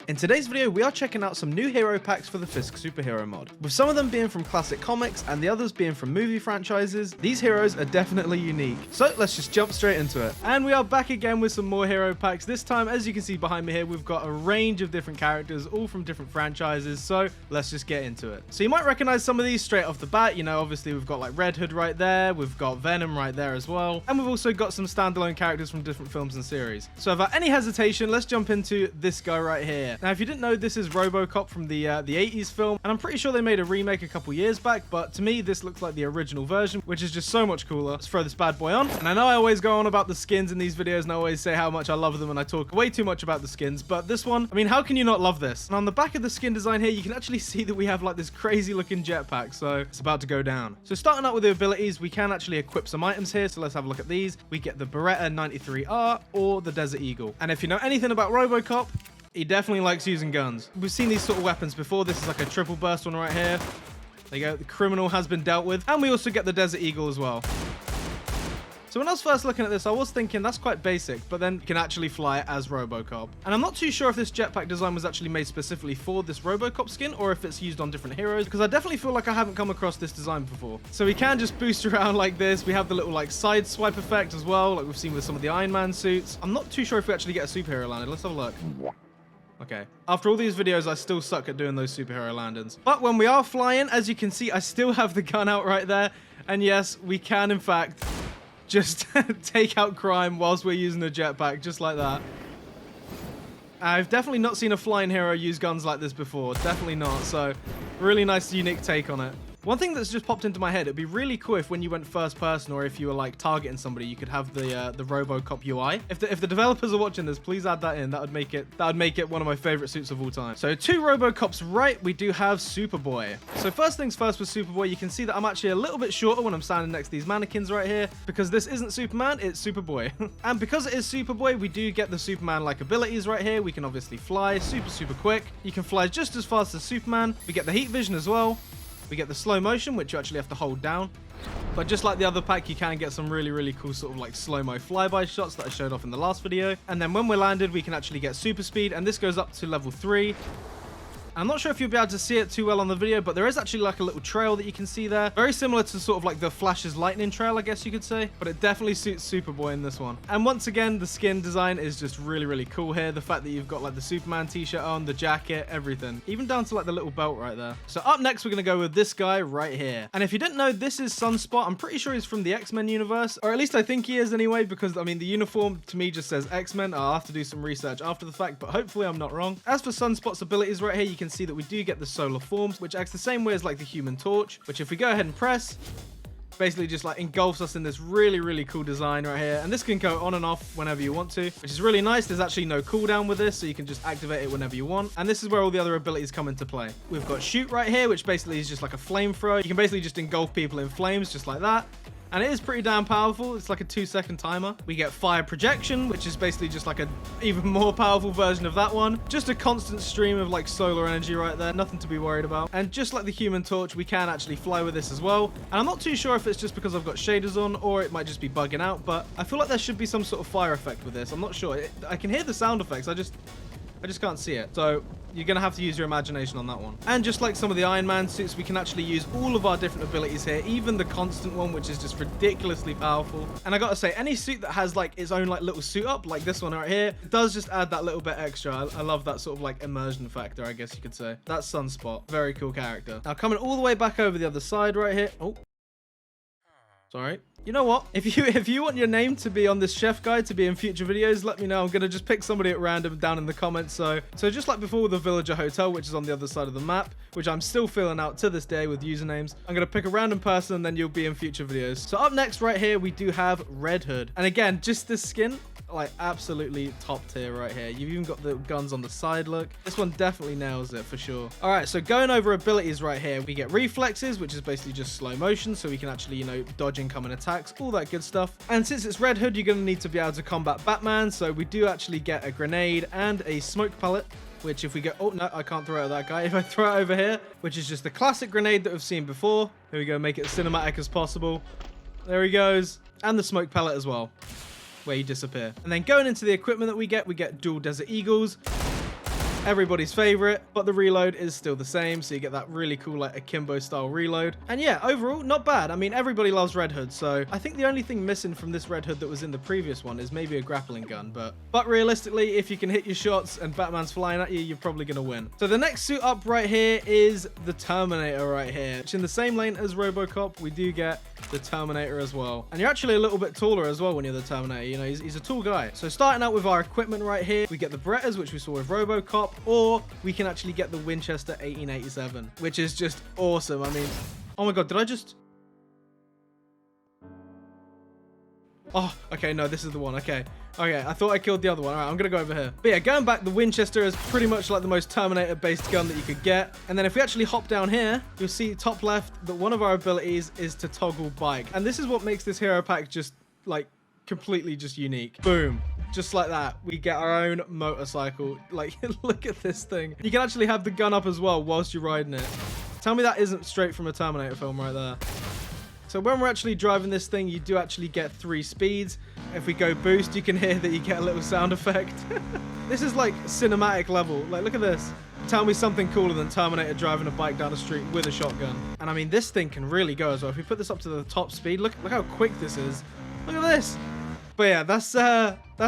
In today's video, we are checking out some new hero packs for the Fisk superhero mod. With some of them being from classic comics and the others being from movie franchises, these heroes are definitely unique. So let's just jump straight into it. And we are back again with some more hero packs. This time, as you can see behind me here, we've got a range of different characters, all from different franchises. So let's just get into it. So you might recognize some of these straight off the bat. You know, obviously we've got like Red Hood right there. We've got Venom right there as well. And we've also got some standalone characters from different films and series. So without any hesitation, let's jump into this guy right here. Now, if you didn't know, this is Robocop from the 80s film, and I'm pretty sure they made a remake a couple years back, but to me this looks like the original version, which is just so much cooler. Let's throw this bad boy on. And I know I always go on about the skins in these videos and I always say how much I love them and I talk way too much about the skins, but this one, I mean, how can you not love this? And on the back of the skin design here, you can actually see that we have like this crazy looking jetpack, so it's about to go down. So starting out with the abilities, we can actually equip some items here, so let's have a look at these. We get the Beretta 93R or the Desert Eagle. And if you know anything about Robocop, he definitely likes using guns. We've seen these sort of weapons before. This is like a triple burst one right here. There you go. The criminal has been dealt with. And we also get the Desert Eagle as well. So when I was first looking at this, I was thinking that's quite basic, but then you can actually fly as Robocop. And I'm not too sure if this jetpack design was actually made specifically for this Robocop skin or if it's used on different heroes, because I definitely feel like I haven't come across this design before. So we can just boost around like this. We have the little like side swipe effect as well, like we've seen with some of the Iron Man suits. I'm not too sure if we actually get a superhero landed. Let's have a look. Okay. After all these videos, I still suck at doing those superhero landings. But when we are flying, as you can see, I still have the gun out right there. And yes, we can, in fact, just take out crime whilst we're using a jetpack, just like that. I've definitely not seen a flying hero use guns like this before. Definitely not. So, really nice, unique take on it. One thing that's just popped into my head, it'd be really cool if when you went first person or if you were like targeting somebody, you could have the Robocop UI. If the developers are watching this, please add that in. That would make it one of my favorite suits of all time. So 2 Robocops right, we do have Superboy. So first things first with Superboy, you can see that I'm actually a little bit shorter when I'm standing next to these mannequins right here, because this isn't Superman, it's Superboy. And because it is Superboy, we do get the Superman-like abilities right here. We can obviously fly super quick. You can fly just as fast as Superman. We get the heat vision as well. We get the slow motion, which you actually have to hold down. But just like the other pack, you can get some really cool sort of like slow-mo flyby shots that I showed off in the last video. And then when we're landed, we can actually get super speed, and this goes up to level 3. I'm not sure if you'll be able to see it too well on the video, but there is actually like a little trail that you can see there. Very similar to sort of like the Flash's lightning trail, I guess you could say. But it definitely suits Superboy in this one. And once again, the skin design is just really cool here. The fact that you've got like the Superman t-shirt on, the jacket, everything. Even down to like the little belt right there. So up next, we're going to go with this guy right here. And if you didn't know, this is Sunspot. I'm pretty sure he's from the X-Men universe. Or at least I think he is anyway, because I mean, the uniform to me just says X-Men. I'll have to do some research after the fact, but hopefully I'm not wrong. As for Sunspot's abilities right here, you can see that we do get the solar forms, which acts the same way as like the Human Torch, which if we go ahead and press, basically just like engulfs us in this really cool design right here. And this can go on and off whenever you want to, which is really nice. There's actually no cooldown with this, so you can just activate it whenever you want. And this is where all the other abilities come into play. We've got Shoot right here, which basically is just like a flamethrower. You can basically just engulf people in flames just like that. And it is pretty damn powerful. It's like a 2-second timer. We get Fire Projection, which is basically just like an even more powerful version of that one. Just a constant stream of like solar energy right there. Nothing to be worried about. And just like the Human Torch, we can actually fly with this as well. And I'm not too sure if it's just because I've got shaders on or it might just be bugging out, but I feel like there should be some sort of fire effect with this. I'm not sure. I can hear the sound effects. I just can't see it. So you're going to have to use your imagination on that one. And just like some of the Iron Man suits, we can actually use all of our different abilities here, even the constant one, which is just ridiculously powerful. And I got to say, any suit that has like its own like little suit up, like this one right here, does just add that little bit extra. I love that sort of like immersion factor, I guess you could say. That's Sunspot. Very cool character. Now coming all the way back over the other side right here. Oh, sorry. You know what? If you want your name to be on this chef guide to be in future videos, let me know. I'm going to just pick somebody at random down in the comments. So just like before with the Villager Hotel, which is on the other side of the map, which I'm still filling out to this day with usernames, I'm going to pick a random person and then you'll be in future videos. So up next right here, we do have Red Hood. And again, just this skin, like absolutely top tier right here. You've even got the guns on the side look. This one definitely nails it for sure. All right, so going over abilities right here, we get reflexes, which is basically just slow motion, so we can actually, you know, dodge incoming attacks, all that good stuff. And since it's Red Hood, you're going to need to be able to combat Batman, so we do actually get a grenade and a smoke pellet, which if we go, oh no, I can't throw it at that guy. If I throw it over here, which is just the classic grenade that we've seen before. Here we go, make it as cinematic as possible. There he goes. And the smoke pellet as well, where you disappear. And then going into the equipment that we get dual Desert Eagles. everybody's favorite, but the reload is still the same, so you get that really cool like akimbo style reload. And yeah, overall not bad. I mean, everybody loves Red Hood, so I think the only thing missing from this Red Hood that was in the previous one is maybe a grappling gun, but realistically, if you can hit your shots and Batman's flying at you, you're probably gonna win. So the next suit up right here is the Terminator right here, which in the same lane as Robocop, we do get the Terminator as well. And you're actually a little bit taller as well when you're the Terminator, you know, he's a tall guy. So starting out with our equipment right here, we get the Berettas, which we saw with Robocop, or we can actually get the Winchester 1887, which is just awesome. I mean, oh my god, did I just... Oh, okay, no, this is the one. Okay, I thought I killed the other one. All right, I'm gonna go over here. But yeah, going back, the Winchester is pretty much like the most Terminator-based gun that you could get. And then if we actually hop down here, you'll see top left that one of our abilities is to toggle bike. And this is what makes this hero pack just like completely just unique. Boom. Just like that, we get our own motorcycle. Like, look at this thing. You can actually have the gun up as well whilst you're riding it. Tell me that isn't straight from a Terminator film right there. So when we're actually driving this thing, you do actually get 3 speeds. If we go boost, you can hear that you get a little sound effect. This is like cinematic level. Like, look at this. Tell me something cooler than Terminator driving a bike down the street with a shotgun. And I mean, this thing can really go as well. If we put this up to the top speed, look how quick this is. Look at this. But yeah, that's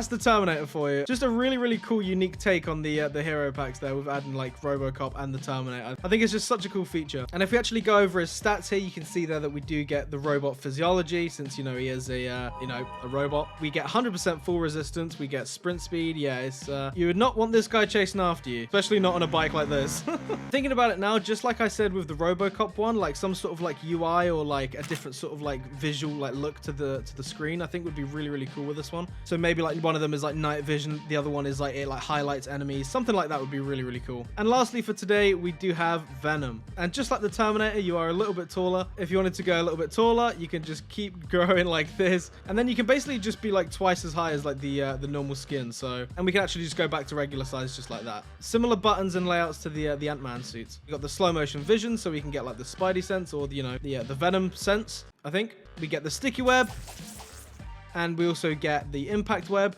the Terminator for you. Just a really, really cool, unique take on the hero packs there with adding like Robocop and the Terminator. I think it's just such a cool feature. And if we actually go over his stats here, you can see there that we do get the robot physiology, since, you know, he is a, a robot. We get 100% full resistance. We get sprint speed. Yeah, it's, you would not want this guy chasing after you, especially not on a bike like this. Thinking about it now, just like I said with the Robocop one, like some sort of like UI or like a different sort of like visual like look to the screen, I think would be really, really cool with this one. So maybe like one of them is like night vision, the other one is like it like highlights enemies, something like that would be really, really cool. And lastly for today, we do have Venom. And just like the Terminator, you are a little bit taller. If you wanted to go a little bit taller, you can just keep growing like this, and then you can basically just be like twice as high as like the normal skin. So, and we can actually just go back to regular size just like that. Similar buttons and layouts to the Ant-Man suits. You got the slow motion vision, so we can get like the Spidey sense, or the, you know, the Venom sense. I think we get the sticky web. And we also get the impact web,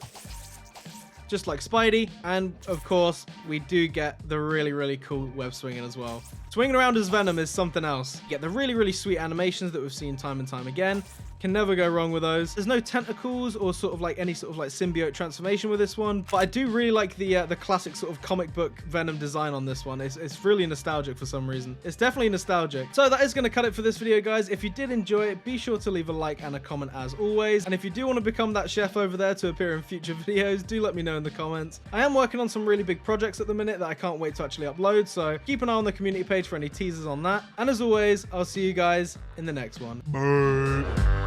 just like Spidey. And of course, we do get the really, really cool web swinging as well. Swinging around as Venom is something else. You get the really, really sweet animations that we've seen time and time again. Can never go wrong with those. There's no tentacles or sort of like any sort of like symbiote transformation with this one, but I do really like the classic sort of comic book Venom design on this one. It's really nostalgic for some reason. It's definitely nostalgic. So that is going to cut it for this video, guys. If you did enjoy it, be sure to leave a like and a comment as always. And if you do want to become that chef over there to appear in future videos, do let me know in the comments. I am working on some really big projects at the minute that I can't wait to actually upload, so keep an eye on the community page for any teasers on that. And as always, I'll see you guys in the next one. Bye.